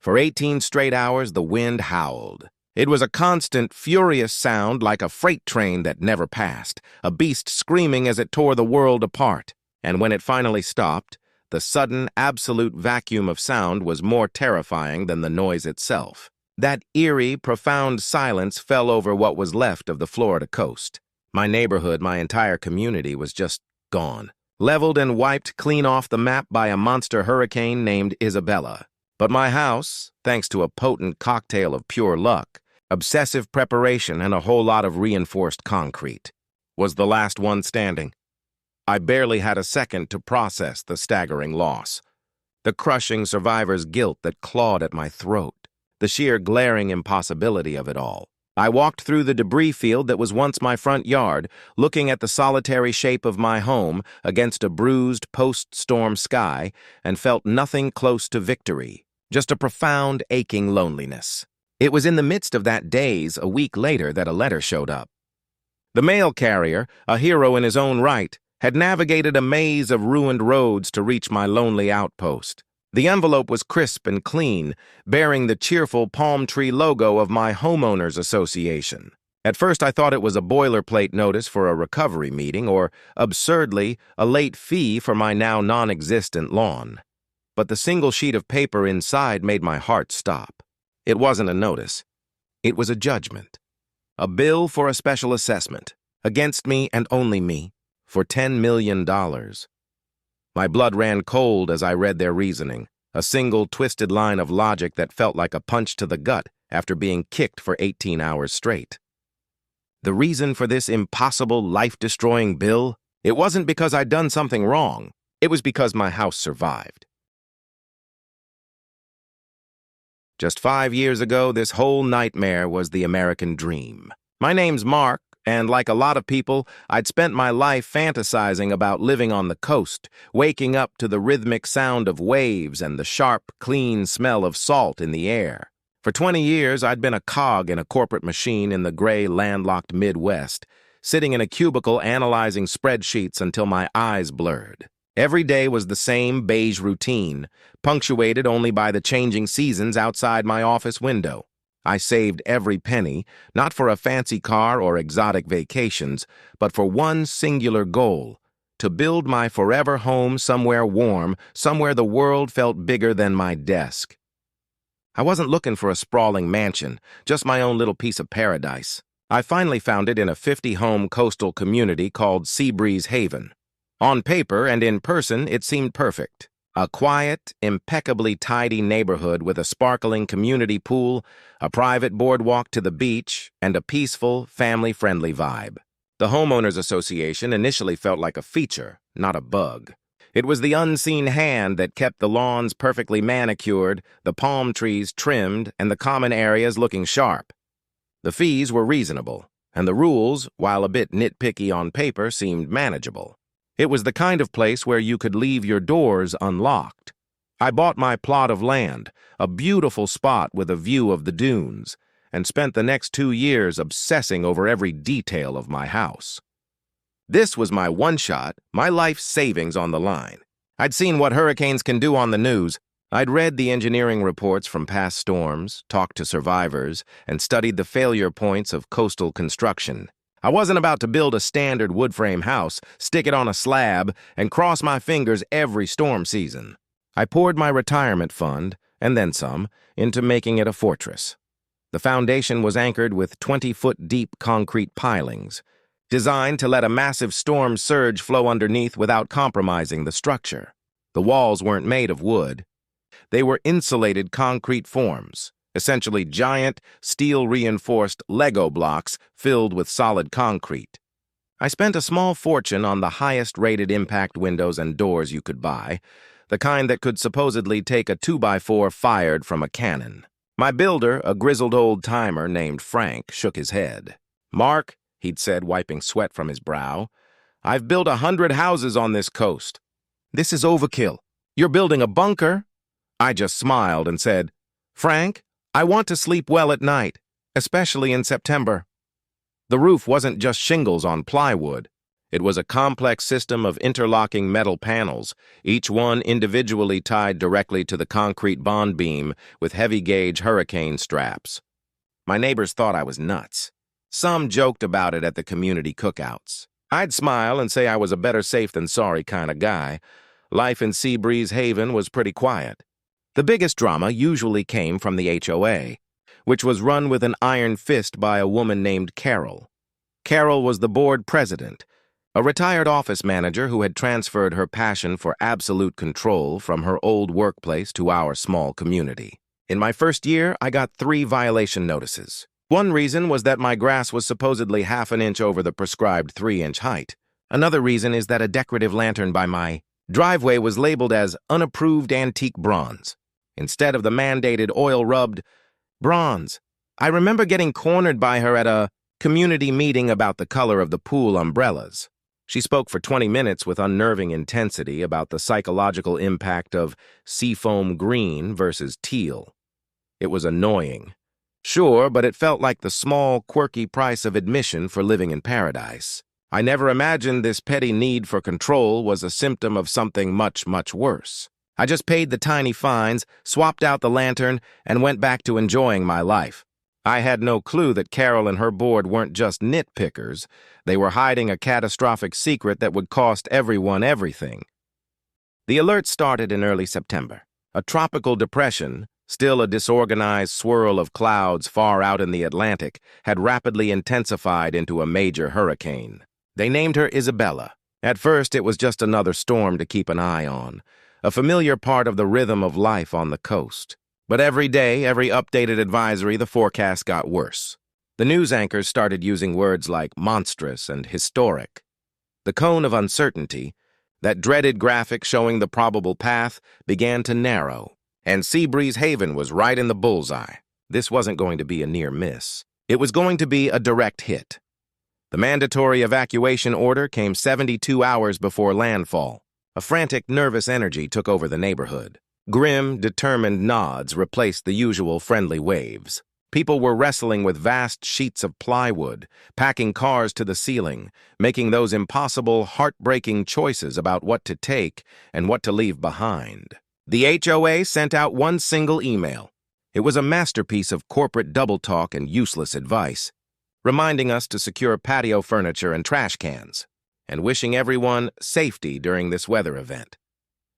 For 18 straight hours, the wind howled. It was a constant, furious sound like a freight train that never passed, a beast screaming as it tore the world apart. And when it finally stopped, the sudden, absolute vacuum of sound was more terrifying than the noise itself. That eerie, profound silence fell over what was left of the Florida coast. My neighborhood, my entire community was just gone, leveled and wiped clean off the map by a monster hurricane named Isabella. But my house, thanks to a potent cocktail of pure luck, obsessive preparation, and a whole lot of reinforced concrete, was the last one standing. I barely had a second to process the staggering loss, the crushing survivor's guilt that clawed at my throat, the sheer glaring impossibility of it all. I walked through the debris field that was once my front yard, looking at the solitary shape of my home against a bruised post-storm sky, and felt nothing close to victory, just a profound, aching loneliness. It was in the midst of that daze, a week later, that a letter showed up. The mail carrier, a hero in his own right, had navigated a maze of ruined roads to reach my lonely outpost. The envelope was crisp and clean, bearing the cheerful palm tree logo of my homeowners association. At first I thought it was a boilerplate notice for a recovery meeting or, absurdly, a late fee for my now non-existent lawn. But the single sheet of paper inside made my heart stop. It wasn't a notice. It was a judgment. A bill for a special assessment, against me and only me, for $10 million. My blood ran cold as I read their reasoning, a single twisted line of logic that felt like a punch to the gut after being kicked for 18 hours straight. The reason for this impossible, life-destroying bill? It wasn't because I'd done something wrong. It was because my house survived. Just 5 years ago, this whole nightmare was the American dream. My name's Mark, and like a lot of people, I'd spent my life fantasizing about living on the coast, waking up to the rhythmic sound of waves and the sharp, clean smell of salt in the air. For 20 years, I'd been a cog in a corporate machine in the gray, landlocked Midwest, sitting in a cubicle analyzing spreadsheets until my eyes blurred. Every day was the same beige routine, punctuated only by the changing seasons outside my office window. I saved every penny, not for a fancy car or exotic vacations, but for one singular goal: to build my forever home somewhere warm, somewhere the world felt bigger than my desk. I wasn't looking for a sprawling mansion, just my own little piece of paradise. I finally found it in a 50-home coastal community called Seabreeze Haven. On paper and in person, it seemed perfect. A quiet, impeccably tidy neighborhood with a sparkling community pool, a private boardwalk to the beach, and a peaceful, family-friendly vibe. The Homeowners Association initially felt like a feature, not a bug. It was the unseen hand that kept the lawns perfectly manicured, the palm trees trimmed, and the common areas looking sharp. The fees were reasonable, and the rules, while a bit nitpicky on paper, seemed manageable. It was the kind of place where you could leave your doors unlocked. I bought my plot of land, a beautiful spot with a view of the dunes, and spent the next 2 years obsessing over every detail of my house. This was my one shot, my life savings on the line. I'd seen what hurricanes can do on the news. I'd read the engineering reports from past storms, talked to survivors, and studied the failure points of coastal construction. I wasn't about to build a standard wood frame house, stick it on a slab, and cross my fingers every storm season. I poured my retirement fund, and then some, into making it a fortress. The foundation was anchored with 20-foot-deep concrete pilings, designed to let a massive storm surge flow underneath without compromising the structure. The walls weren't made of wood. They were insulated concrete forms, essentially giant, steel-reinforced Lego blocks filled with solid concrete. I spent a small fortune on the highest-rated impact windows and doors you could buy, the kind that could supposedly take a 2x4 fired from a cannon. My builder, a grizzled old-timer named Frank, shook his head. "Mark," he'd said, wiping sweat from his brow, "I've built 100 houses on this coast. This is overkill. You're building a bunker?" I just smiled and said, "Frank, I want to sleep well at night, especially in September." The roof wasn't just shingles on plywood. It was a complex system of interlocking metal panels, each one individually tied directly to the concrete bond beam with heavy-gauge hurricane straps. My neighbors thought I was nuts. Some joked about it at the community cookouts. I'd smile and say I was a better safe than sorry kind of guy. Life in Seabreeze Haven was pretty quiet. The biggest drama usually came from the HOA, which was run with an iron fist by a woman named Carol. Carol was the board president, a retired office manager who had transferred her passion for absolute control from her old workplace to our small community. In my first year, I got 3 violation notices. One reason was that my grass was supposedly half an inch over the prescribed 3-inch height. Another reason is that a decorative lantern by my driveway was labeled as unapproved antique bronze, instead of the mandated oil-rubbed bronze. I remember getting cornered by her at a community meeting about the color of the pool umbrellas. She spoke for 20 minutes with unnerving intensity about the psychological impact of seafoam green versus teal. It was annoying. Sure, but it felt like the small, quirky price of admission for living in paradise. I never imagined this petty need for control was a symptom of something much, much worse. I just paid the tiny fines, swapped out the lantern, and went back to enjoying my life. I had no clue that Carol and her board weren't just nitpickers. They were hiding a catastrophic secret that would cost everyone everything. The alert started in early September. A tropical depression, still a disorganized swirl of clouds far out in the Atlantic, had rapidly intensified into a major hurricane. They named her Isabella. At first, it was just another storm to keep an eye on, a familiar part of the rhythm of life on the coast. But every day, every updated advisory, the forecast got worse. The news anchors started using words like monstrous and historic. The cone of uncertainty, that dreaded graphic showing the probable path, began to narrow, and Seabreeze Haven was right in the bullseye. This wasn't going to be a near miss. It was going to be a direct hit. The mandatory evacuation order came 72 hours before landfall. A frantic, nervous energy took over the neighborhood. Grim, determined nods replaced the usual friendly waves. People were wrestling with vast sheets of plywood, packing cars to the ceiling, making those impossible, heartbreaking choices about what to take and what to leave behind. The HOA sent out one single email. It was a masterpiece of corporate double talk and useless advice, reminding us to secure patio furniture and trash cans, and wishing everyone safety during this weather event.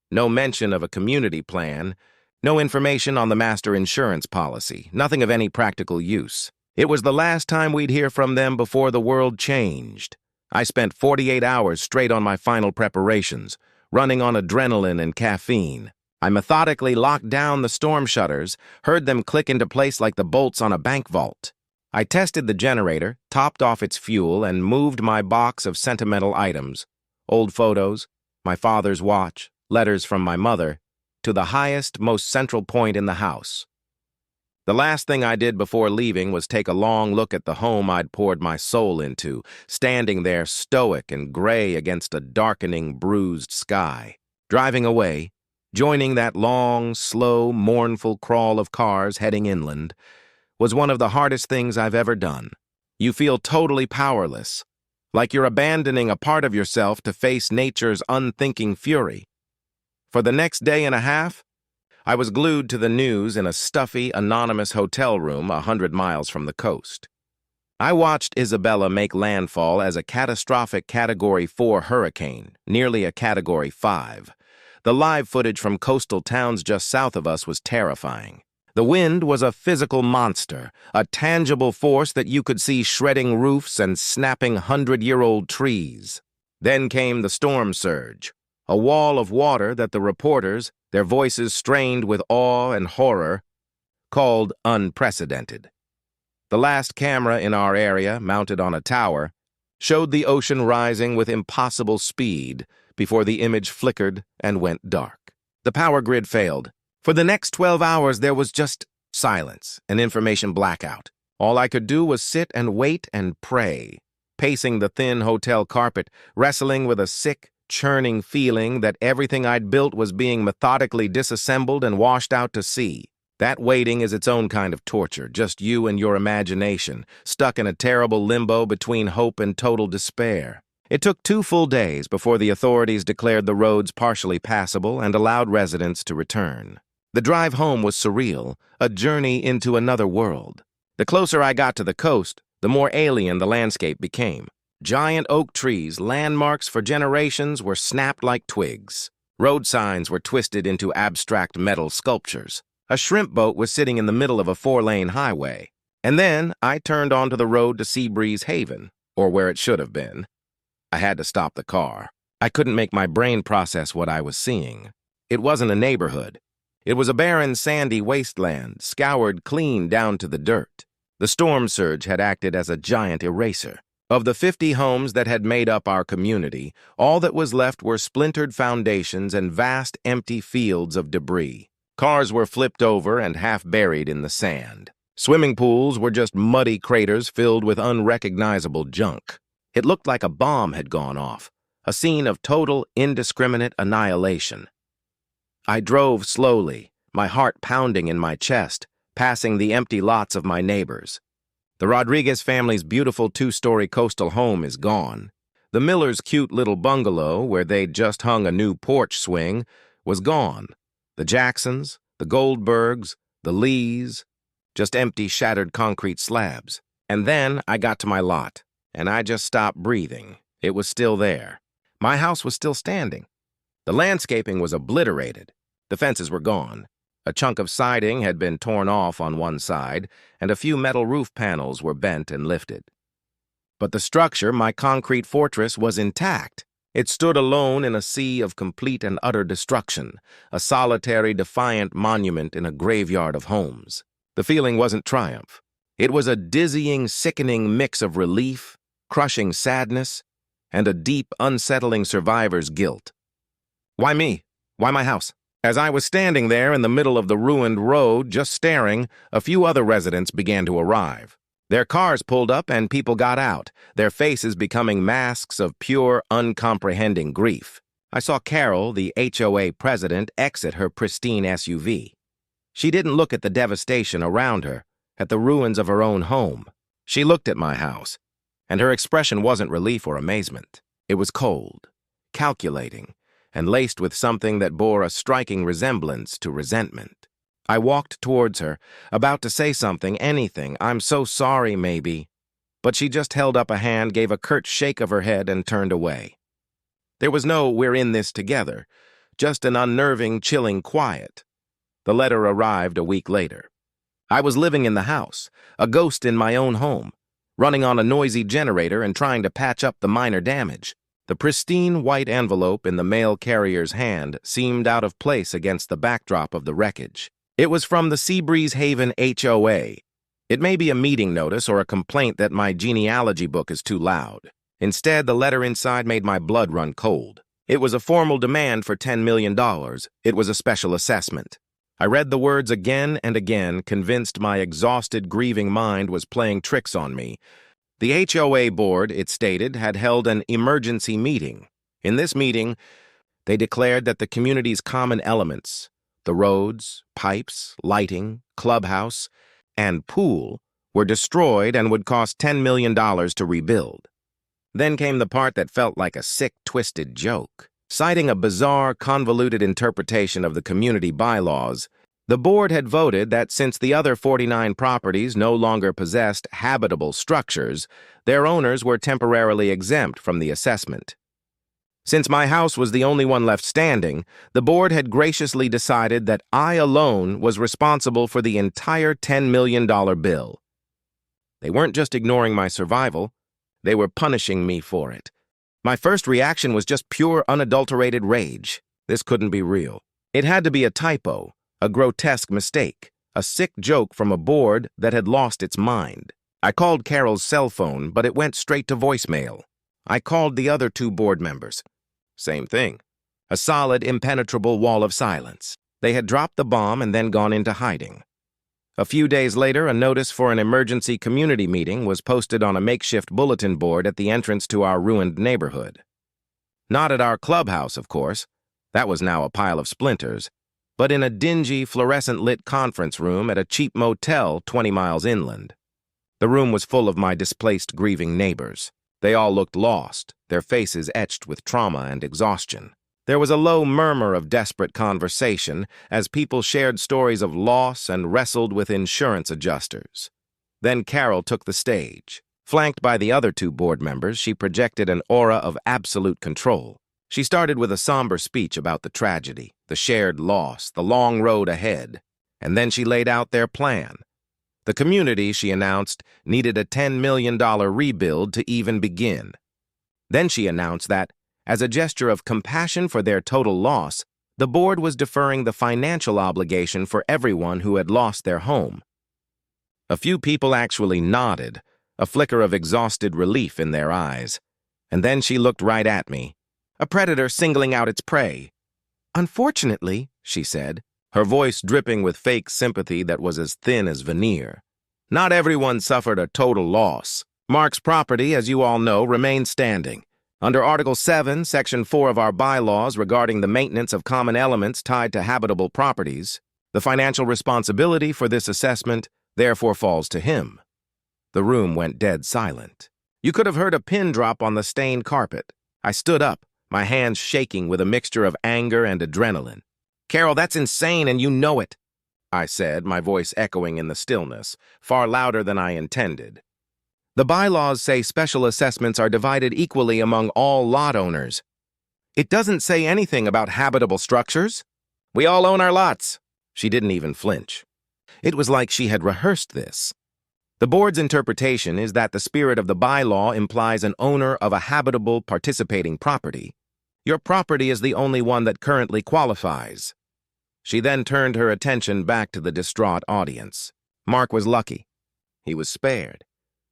No mention of a community plan, no information on the master insurance policy, nothing of any practical use. It was the last time we'd hear from them before the world changed. I spent 48 hours straight on my final preparations, running on adrenaline and caffeine. I methodically locked down the storm shutters, heard them click into place like the bolts on a bank vault. I tested the generator, topped off its fuel, and moved my box of sentimental items, old photos, my father's watch, letters from my mother, to the highest, most central point in the house. The last thing I did before leaving was take a long look at the home I'd poured my soul into, standing there stoic and gray against a darkening, bruised sky. Driving away, joining that long, slow, mournful crawl of cars heading inland, was one of the hardest things I've ever done. You feel totally powerless, like you're abandoning a part of yourself to face nature's unthinking fury. For the next day and a half, I was glued to the news in a stuffy, anonymous hotel room 100 miles from the coast. I watched Isabella make landfall as a catastrophic Category 4 hurricane, nearly a Category 5. The live footage from coastal towns just south of us was terrifying. The wind was a physical monster, a tangible force that you could see shredding roofs and snapping 100-year-old trees. Then came the storm surge, a wall of water that the reporters, their voices strained with awe and horror, called unprecedented. The last camera in our area, mounted on a tower, showed the ocean rising with impossible speed before the image flickered and went dark. The power grid failed. For the next 12 hours, there was just silence, an information blackout. All I could do was sit and wait and pray, pacing the thin hotel carpet, wrestling with a sick, churning feeling that everything I'd built was being methodically disassembled and washed out to sea. That waiting is its own kind of torture, just you and your imagination, stuck in a terrible limbo between hope and total despair. It took 2 full days before the authorities declared the roads partially passable and allowed residents to return. The drive home was surreal, a journey into another world. The closer I got to the coast, the more alien the landscape became. Giant oak trees, landmarks for generations, were snapped like twigs. Road signs were twisted into abstract metal sculptures. A shrimp boat was sitting in the middle of a 4-lane highway. And then I turned onto the road to Seabreeze Haven, or where it should have been. I had to stop the car. I couldn't make my brain process what I was seeing. It wasn't a neighborhood. It was a barren, sandy wasteland, scoured clean down to the dirt. The storm surge had acted as a giant eraser. Of the 50 homes that had made up our community, all that was left were splintered foundations and vast, empty fields of debris. Cars were flipped over and half buried in the sand. Swimming pools were just muddy craters filled with unrecognizable junk. It looked like a bomb had gone off, a scene of total, indiscriminate annihilation. I drove slowly, my heart pounding in my chest, passing the empty lots of my neighbors. The Rodriguez family's beautiful 2-story coastal home is gone. The Millers' cute little bungalow, where they'd just hung a new porch swing, was gone. The Jacksons, the Goldbergs, the Lees, just empty, shattered concrete slabs. And then I got to my lot, and I just stopped breathing. It was still there. My house was still standing. The landscaping was obliterated. The fences were gone. A chunk of siding had been torn off on one side, and a few metal roof panels were bent and lifted. But the structure, my concrete fortress, was intact. It stood alone in a sea of complete and utter destruction, a solitary, defiant monument in a graveyard of homes. The feeling wasn't triumph. It was a dizzying, sickening mix of relief, crushing sadness, and a deep, unsettling survivor's guilt. Why me? Why my house? As I was standing there in the middle of the ruined road, just staring, a few other residents began to arrive. Their cars pulled up and people got out, their faces becoming masks of pure, uncomprehending grief. I saw Carol, the HOA president, exit her pristine SUV. She didn't look at the devastation around her, at the ruins of her own home. She looked at my house, and her expression wasn't relief or amazement. It was cold, calculating, and laced with something that bore a striking resemblance to resentment. I walked towards her, about to say something, anything, "I'm so sorry, maybe." But she just held up a hand, gave a curt shake of her head, and turned away. There was no "we're in this together," just an unnerving, chilling quiet. The letter arrived a week later. I was living in the house, a ghost in my own home, running on a noisy generator and trying to patch up the minor damage. The pristine white envelope in the mail carrier's hand seemed out of place against the backdrop of the wreckage. It was from the Seabreeze Haven HOA. It may be a meeting notice or a complaint that my genealogy book is too loud. Instead, the letter inside made my blood run cold. It was a formal demand for $10 million. It was a special assessment. I read the words again and again, convinced my exhausted, grieving mind was playing tricks on me. The HOA board, it stated, had held an emergency meeting. In this meeting, they declared that the community's common elements, the roads, pipes, lighting, clubhouse, and pool, were destroyed and would cost $10 million to rebuild. Then came the part that felt like a sick, twisted joke. Citing a bizarre, convoluted interpretation of the community bylaws, the board had voted that since the other 49 properties no longer possessed habitable structures, their owners were temporarily exempt from the assessment. Since my house was the only one left standing, the board had graciously decided that I alone was responsible for the entire $10 million bill. They weren't just ignoring my survival, they were punishing me for it. My first reaction was just pure, unadulterated rage. This couldn't be real. It had to be a typo, a grotesque mistake, a sick joke from a board that had lost its mind. I called Carol's cell phone, but it went straight to voicemail. I called the other 2 board members. Same thing. A solid, impenetrable wall of silence. They had dropped the bomb and then gone into hiding. A few days later, a notice for an emergency community meeting was posted on a makeshift bulletin board at the entrance to our ruined neighborhood. Not at our clubhouse, of course. That was now a pile of splinters, but in a dingy, fluorescent-lit conference room at a cheap motel 20 miles inland. The room was full of my displaced, grieving neighbors. They all looked lost, their faces etched with trauma and exhaustion. There was a low murmur of desperate conversation as people shared stories of loss and wrestled with insurance adjusters. Then Carol took the stage. Flanked by the other two board members, she projected an aura of absolute control. She started with a somber speech about the tragedy, the shared loss, the long road ahead, and then she laid out their plan. The community, she announced, needed a $10 million rebuild to even begin. Then she announced that, as a gesture of compassion for their total loss, the board was deferring the financial obligation for everyone who had lost their home. A few people actually nodded, a flicker of exhausted relief in their eyes. And then she looked right at me, a predator singling out its prey. "Unfortunately," she said, her voice dripping with fake sympathy that was as thin as veneer, "not everyone suffered a total loss. Mark's property, as you all know, remains standing. Under Article 7, Section 4 of our bylaws regarding the maintenance of common elements tied to habitable properties, the financial responsibility for this assessment therefore falls to him." The room went dead silent. You could have heard a pin drop on the stained carpet. I stood up, my hands shaking with a mixture of anger and adrenaline. "Carol, that's insane, and you know it," I said, my voice echoing in the stillness, far louder than I intended. "The bylaws say special assessments are divided equally among all lot owners. It doesn't say anything about habitable structures. We all own our lots." She didn't even flinch. It was like she had rehearsed this. "The board's interpretation is that the spirit of the bylaw implies an owner of a habitable participating property. Your property is the only one that currently qualifies." She then turned her attention back to the distraught audience. Mark was lucky. He was spared.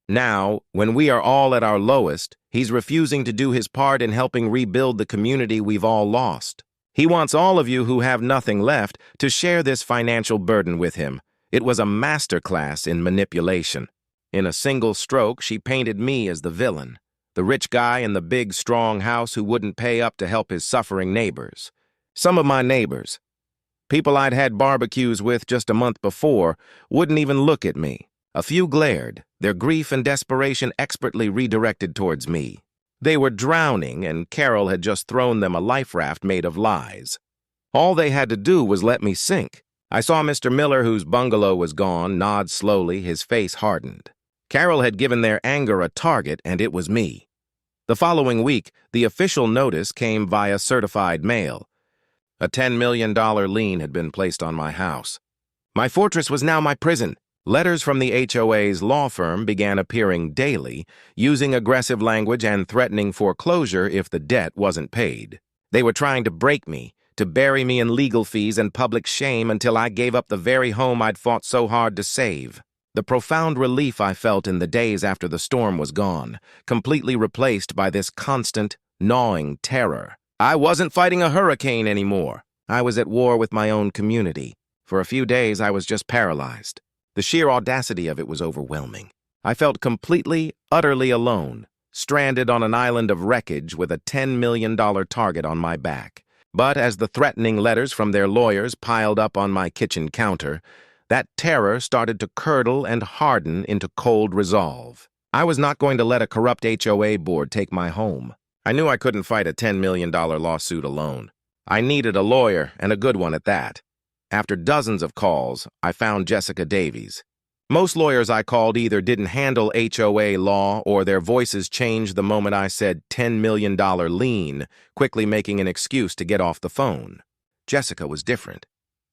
Now, when we are all at our lowest, he's refusing to do his part in helping rebuild the community we've all lost. He wants all of you who have nothing left to share this financial burden with him. It was a masterclass in manipulation. In a single stroke, she painted me as the villain, the rich guy in the big, strong house who wouldn't pay up to help his suffering neighbors. Some of my neighbors, people I'd had barbecues with just a month before, wouldn't even look at me. A few glared, their grief and desperation expertly redirected towards me. They were drowning, and Carol had just thrown them a life raft made of lies. All they had to do was let me sink. I saw Mr. Miller, whose bungalow was gone, nod slowly, his face hardened. Carol had given their anger a target, and it was me. The following week, the official notice came via certified mail. A $10 million lien had been placed on my house. My fortress was now my prison. Letters from the HOA's law firm began appearing daily, using aggressive language and threatening foreclosure if the debt wasn't paid. They were trying to break me, to bury me in legal fees and public shame until I gave up the very home I'd fought so hard to save. The profound relief I felt in the days after the storm was gone, completely replaced by this constant, gnawing terror. I wasn't fighting a hurricane anymore. I was at war with my own community. For a few days, I was just paralyzed. The sheer audacity of it was overwhelming. I felt completely, utterly alone, stranded on an island of wreckage with a $10 million target on my back. But as the threatening letters from their lawyers piled up on my kitchen counter, that terror started to curdle and harden into cold resolve. I was not going to let a corrupt HOA board take my home. I knew I couldn't fight a $10 million lawsuit alone. I needed a lawyer, and a good one at that. After dozens of calls, I found Jessica Davies. Most lawyers I called either didn't handle HOA law or their voices changed the moment I said $10 million lien, quickly making an excuse to get off the phone. Jessica was different.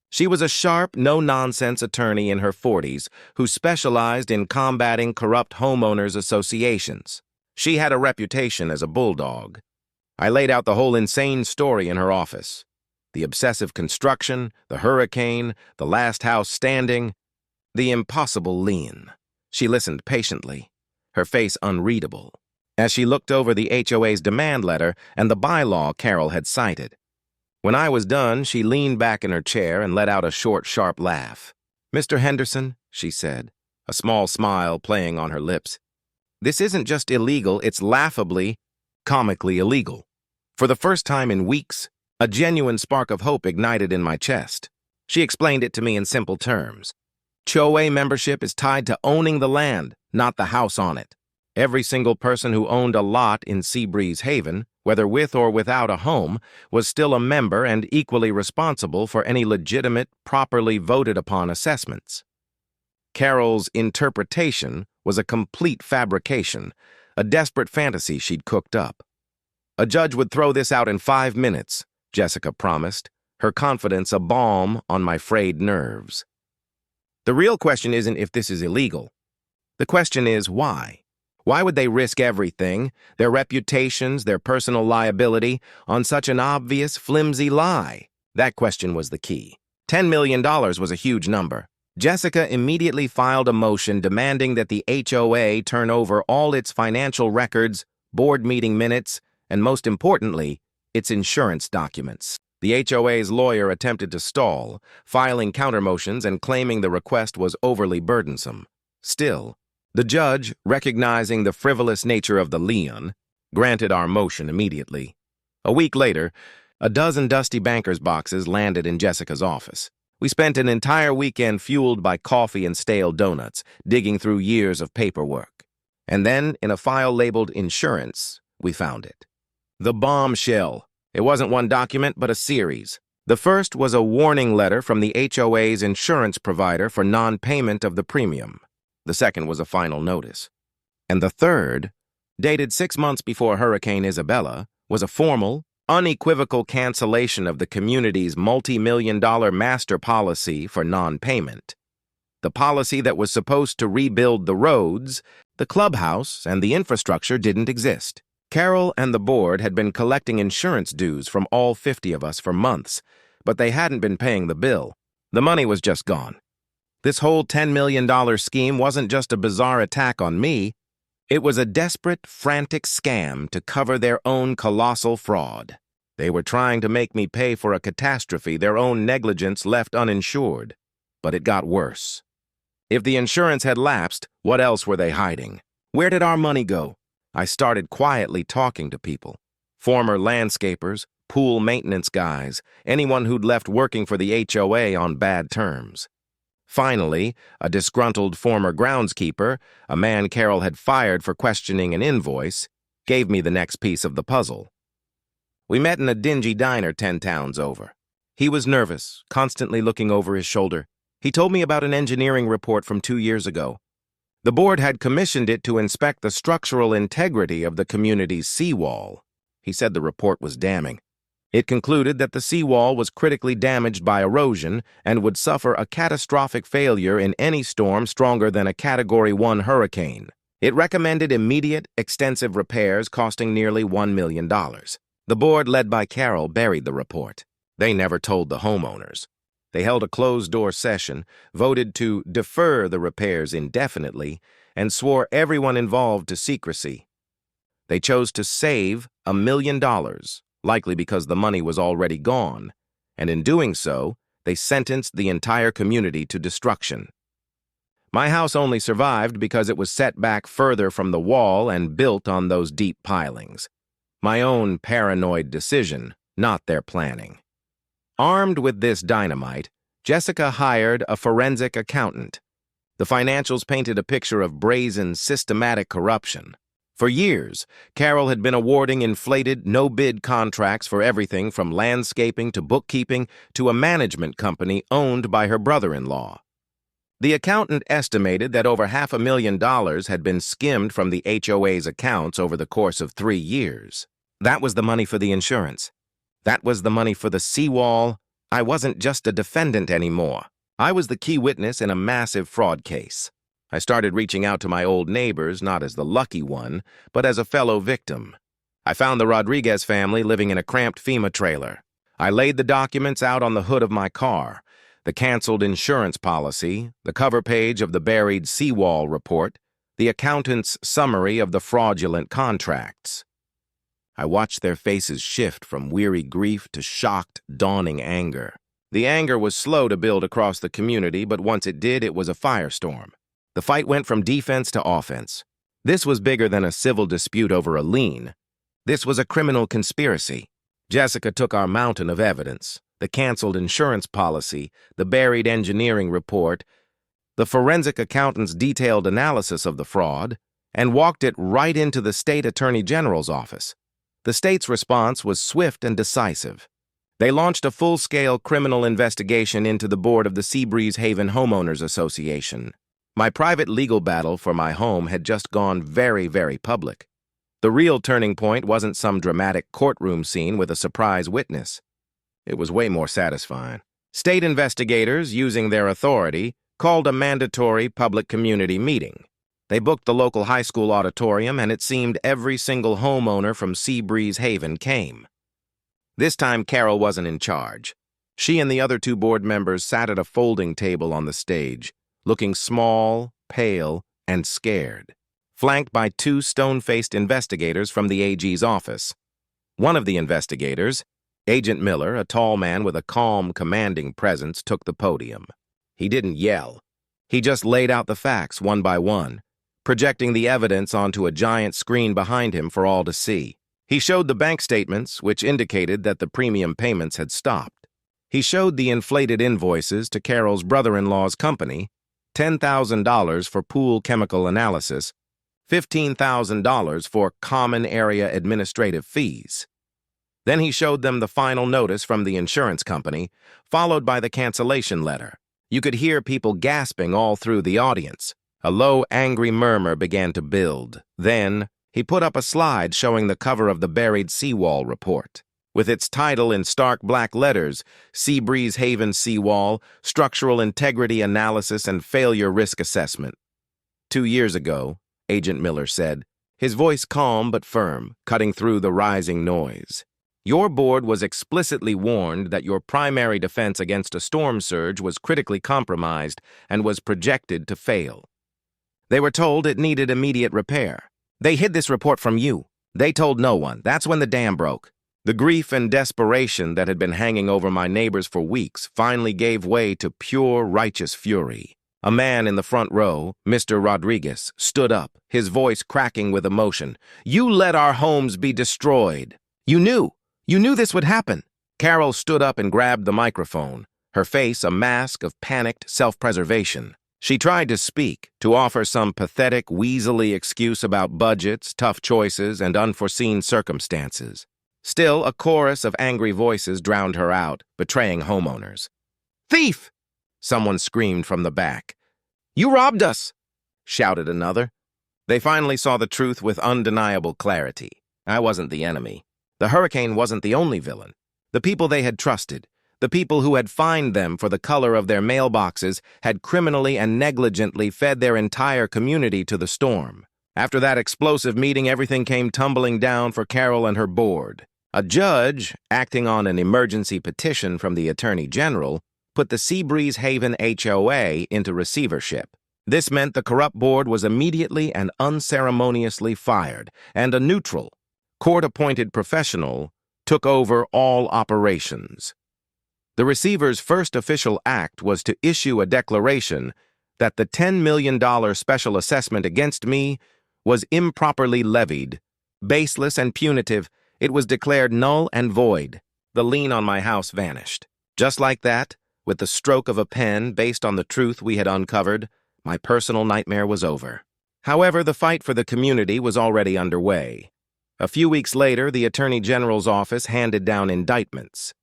She was a sharp, no-nonsense attorney in her 40s who specialized in combating corrupt homeowners associations. She had a reputation as a bulldog. I laid out the whole insane story in her office. The obsessive construction, the hurricane, the last house standing, the impossible lien. She listened patiently, her face unreadable, as she looked over the HOA's demand letter and the bylaw Carol had cited. When I was done, she leaned back in her chair and let out a short, sharp laugh. "Mr. Henderson," she said, a small smile playing on her lips, "this isn't just illegal, it's laughably, comically illegal." For the first time in weeks, a genuine spark of hope ignited in my chest. She explained it to me in simple terms. HOA membership is tied to owning the land, not the house on it. Every single person who owned a lot in Seabreeze Haven, whether with or without a home, was still a member and equally responsible for any legitimate, properly voted-upon assessments. Carol's interpretation was a complete fabrication, a desperate fantasy she'd cooked up. A judge would throw this out in 5 minutes, Jessica promised, her confidence a balm on my frayed nerves. The real question isn't if this is illegal. The question is why? Why would they risk everything, their reputations, their personal liability, on such an obvious, flimsy lie? That question was the key. $10 million was a huge number. Jessica immediately filed a motion demanding that the HOA turn over all its financial records, board meeting minutes, and most importantly, its insurance documents. The HOA's lawyer attempted to stall, filing countermotions and claiming the request was overly burdensome. Still, the judge, recognizing the frivolous nature of the lien, granted our motion immediately. A week later, a dozen dusty banker's boxes landed in Jessica's office. We spent an entire weekend fueled by coffee and stale donuts, digging through years of paperwork. And then, in a file labeled insurance, we found it. The bombshell. It wasn't one document, but a series. The first was a warning letter from the HOA's insurance provider for non-payment of the premium. The second was a final notice. And the third, dated 6 months before Hurricane Isabella, was a formal, unequivocal cancellation of the community's multi-million-dollar master policy for non-payment. The policy that was supposed to rebuild the roads, the clubhouse, and the infrastructure didn't exist. Carol and the board had been collecting insurance dues from all 50 of us for months, but they hadn't been paying the bill. The money was just gone. This whole $10 million scheme wasn't just a bizarre attack on me. It was a desperate, frantic scam to cover their own colossal fraud. They were trying to make me pay for a catastrophe their own negligence left uninsured. But it got worse. If the insurance had lapsed, what else were they hiding? Where did our money go? I started quietly talking to people. Former landscapers, pool maintenance guys, anyone who'd left working for the HOA on bad terms. Finally, a disgruntled former groundskeeper, a man Carol had fired for questioning an invoice, gave me the next piece of the puzzle. We met in a dingy diner 10 towns over. He was nervous, constantly looking over his shoulder. He told me about an engineering report from 2 years ago. The board had commissioned it to inspect the structural integrity of the community's seawall. He said the report was damning. It concluded that the seawall was critically damaged by erosion and would suffer a catastrophic failure in any storm stronger than a Category 1 hurricane. It recommended immediate, extensive repairs costing nearly $1 million. The board, led by Carol, buried the report. They never told the homeowners. They held a closed-door session, voted to defer the repairs indefinitely, and swore everyone involved to secrecy. They chose to save $1 million, likely because the money was already gone, and in doing so, they sentenced the entire community to destruction. My house only survived because it was set back further from the wall and built on those deep pilings. My own paranoid decision, not their planning. Armed with this dynamite, Jessica hired a forensic accountant. The financials painted a picture of brazen, systematic corruption. For years, Carol had been awarding inflated, no-bid contracts for everything from landscaping to bookkeeping to a management company owned by her brother-in-law. The accountant estimated that over $500,000 had been skimmed from the HOA's accounts over the course of 3 years. That was the money for the insurance. That was the money for the seawall. I wasn't just a defendant anymore. I was the key witness in a massive fraud case. I started reaching out to my old neighbors, not as the lucky one, but as a fellow victim. I found the Rodriguez family living in a cramped FEMA trailer. I laid the documents out on the hood of my car, the canceled insurance policy, the cover page of the buried seawall report, the accountant's summary of the fraudulent contracts. I watched their faces shift from weary grief to shocked, dawning anger. The anger was slow to build across the community, but once it did, it was a firestorm. The fight went from defense to offense. This was bigger than a civil dispute over a lien. This was a criminal conspiracy. Jessica took our mountain of evidence, the canceled insurance policy, the buried engineering report, the forensic accountant's detailed analysis of the fraud, and walked it right into the state attorney general's office. The state's response was swift and decisive. They launched a full-scale criminal investigation into the board of the Seabreeze Haven Homeowners Association. My private legal battle for my home had just gone very, very public. The real turning point wasn't some dramatic courtroom scene with a surprise witness. It was way more satisfying. State investigators, using their authority, called a mandatory public community meeting. They booked the local high school auditorium, and it seemed every single homeowner from Seabreeze Haven came. This time, Carol wasn't in charge. She and the other two board members sat at a folding table on the stage, looking small, pale, and scared, flanked by two stone-faced investigators from the AG's office. One of the investigators, Agent Miller, a tall man with a calm, commanding presence, took the podium. He didn't yell. He just laid out the facts one by one, projecting the evidence onto a giant screen behind him for all to see. He showed the bank statements, which indicated that the premium payments had stopped. He showed the inflated invoices to Carol's brother-in-law's company, $10,000 for pool chemical analysis, $15,000 for common area administrative fees. Then he showed them the final notice from the insurance company, followed by the cancellation letter. You could hear people gasping all through the audience. A low, angry murmur began to build. Then, he put up a slide showing the cover of the buried seawall report. With its title in stark black letters, Seabreeze Haven Seawall, Structural Integrity Analysis and Failure Risk Assessment. 2 years ago, Agent Miller said, his voice calm but firm, cutting through the rising noise. Your board was explicitly warned that your primary defense against a storm surge was critically compromised and was projected to fail. They were told it needed immediate repair. They hid this report from you. They told no one. That's when the dam broke. The grief and desperation that had been hanging over my neighbors for weeks finally gave way to pure, righteous fury. A man in the front row, Mr. Rodriguez, stood up, his voice cracking with emotion. You let our homes be destroyed. You knew this would happen. Carol stood up and grabbed the microphone, her face a mask of panicked self-preservation. She tried to speak, to offer some pathetic, weaselly excuse about budgets, tough choices, and unforeseen circumstances. Still, a chorus of angry voices drowned her out, betraying homeowners. Thief! Someone screamed from the back. You robbed us! Shouted another. They finally saw the truth with undeniable clarity. I wasn't the enemy. The hurricane wasn't the only villain. The people they had trusted, the people who had fined them for the color of their mailboxes, had criminally and negligently fed their entire community to the storm. After that explosive meeting, everything came tumbling down for Carol and her board. A judge, acting on an emergency petition from the Attorney General, put the Seabreeze Haven HOA into receivership. This meant the corrupt board was immediately and unceremoniously fired, and a neutral, court-appointed professional took over all operations. The receiver's first official act was to issue a declaration that the $10 million special assessment against me was improperly levied, baseless and punitive. It was declared null and void. The lien on my house vanished. Just like that, with the stroke of a pen based on the truth we had uncovered, my personal nightmare was over. However, the fight for the community was already underway. A few weeks later, the Attorney General's office handed down indictments.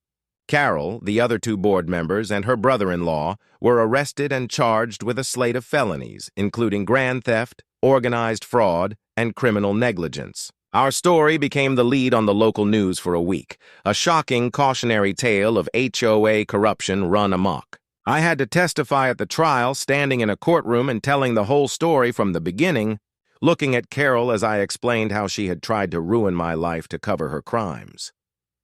Carol, the other two board members, and her brother-in-law were arrested and charged with a slate of felonies, including grand theft, organized fraud, and criminal negligence. Our story became the lead on the local news for a week, a shocking cautionary tale of HOA corruption run amok. I had to testify at the trial, standing in a courtroom and telling the whole story from the beginning, looking at Carol as I explained how she had tried to ruin my life to cover her crimes.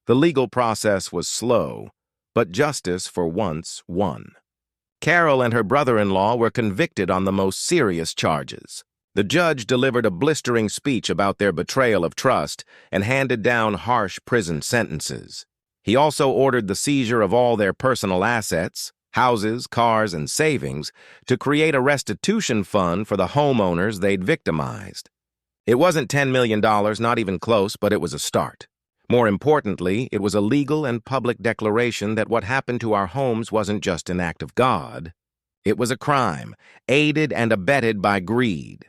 The legal process was slow, but justice for once won. Carol and her brother-in-law were convicted on the most serious charges. The judge delivered a blistering speech about their betrayal of trust and handed down harsh prison sentences. He also ordered the seizure of all their personal assets, houses, cars, and savings, to create a restitution fund for the homeowners they'd victimized. It wasn't $10 million, not even close, but it was a start. More importantly, it was a legal and public declaration that what happened to our homes wasn't just an act of God. It was a crime, aided and abetted by greed.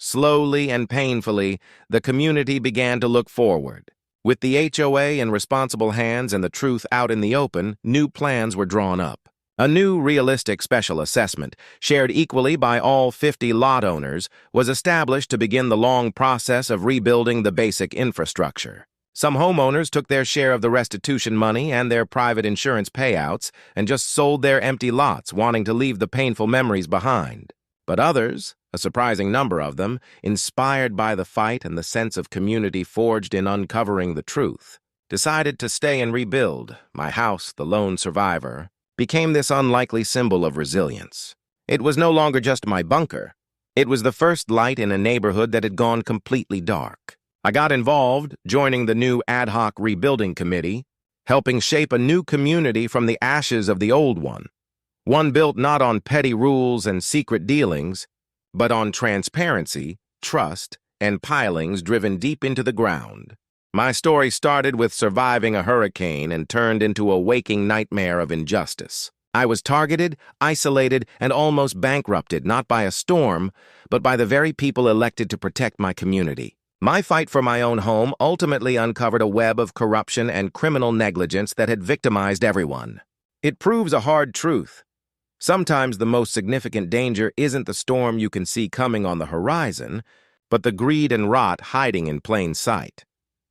Slowly and painfully, the community began to look forward. With the HOA in responsible hands and the truth out in the open, new plans were drawn up. A new realistic special assessment, shared equally by all 50 lot owners, was established to begin the long process of rebuilding the basic infrastructure. Some homeowners took their share of the restitution money and their private insurance payouts and just sold their empty lots, wanting to leave the painful memories behind. But others, a surprising number of them, inspired by the fight and the sense of community forged in uncovering the truth, decided to stay and rebuild. My house, the lone survivor, became this unlikely symbol of resilience. It was no longer just my bunker. It was the first light in a neighborhood that had gone completely dark. I got involved, joining the new ad hoc rebuilding committee, helping shape a new community from the ashes of the old one built not on petty rules and secret dealings, but on transparency, trust, and pilings driven deep into the ground. My story started with surviving a hurricane and turned into a waking nightmare of injustice. I was targeted, isolated, and almost bankrupted, not by a storm, but by the very people elected to protect my community. My fight for my own home ultimately uncovered a web of corruption and criminal negligence that had victimized everyone. It proves a hard truth. Sometimes the most significant danger isn't the storm you can see coming on the horizon, but the greed and rot hiding in plain sight.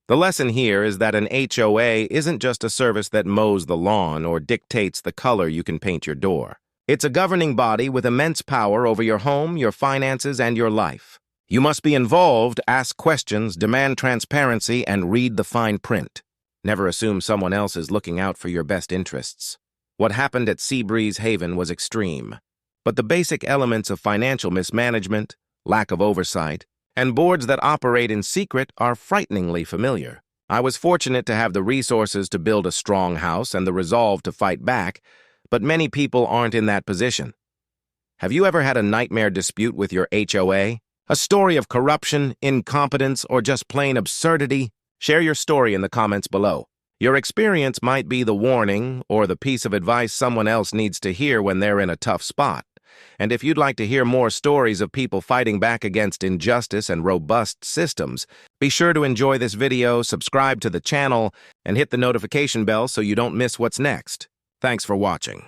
The lesson here is that an HOA isn't just a service that mows the lawn or dictates the color you can paint your door. It's a governing body with immense power over your home, your finances, and your life. You must be involved, ask questions, demand transparency, and read the fine print. Never assume someone else is looking out for your best interests. What happened at Seabreeze Haven was extreme, but the basic elements of financial mismanagement, lack of oversight, and boards that operate in secret are frighteningly familiar. I was fortunate to have the resources to build a strong house and the resolve to fight back, but many people aren't in that position. Have you ever had a nightmare dispute with your HOA? A story of corruption, incompetence, or just plain absurdity? Share your story in the comments below. Your experience might be the warning or the piece of advice someone else needs to hear when they're in a tough spot. And if you'd like to hear more stories of people fighting back against injustice and robust systems, be sure to enjoy this video, subscribe to the channel, and hit the notification bell so you don't miss what's next. Thanks for watching.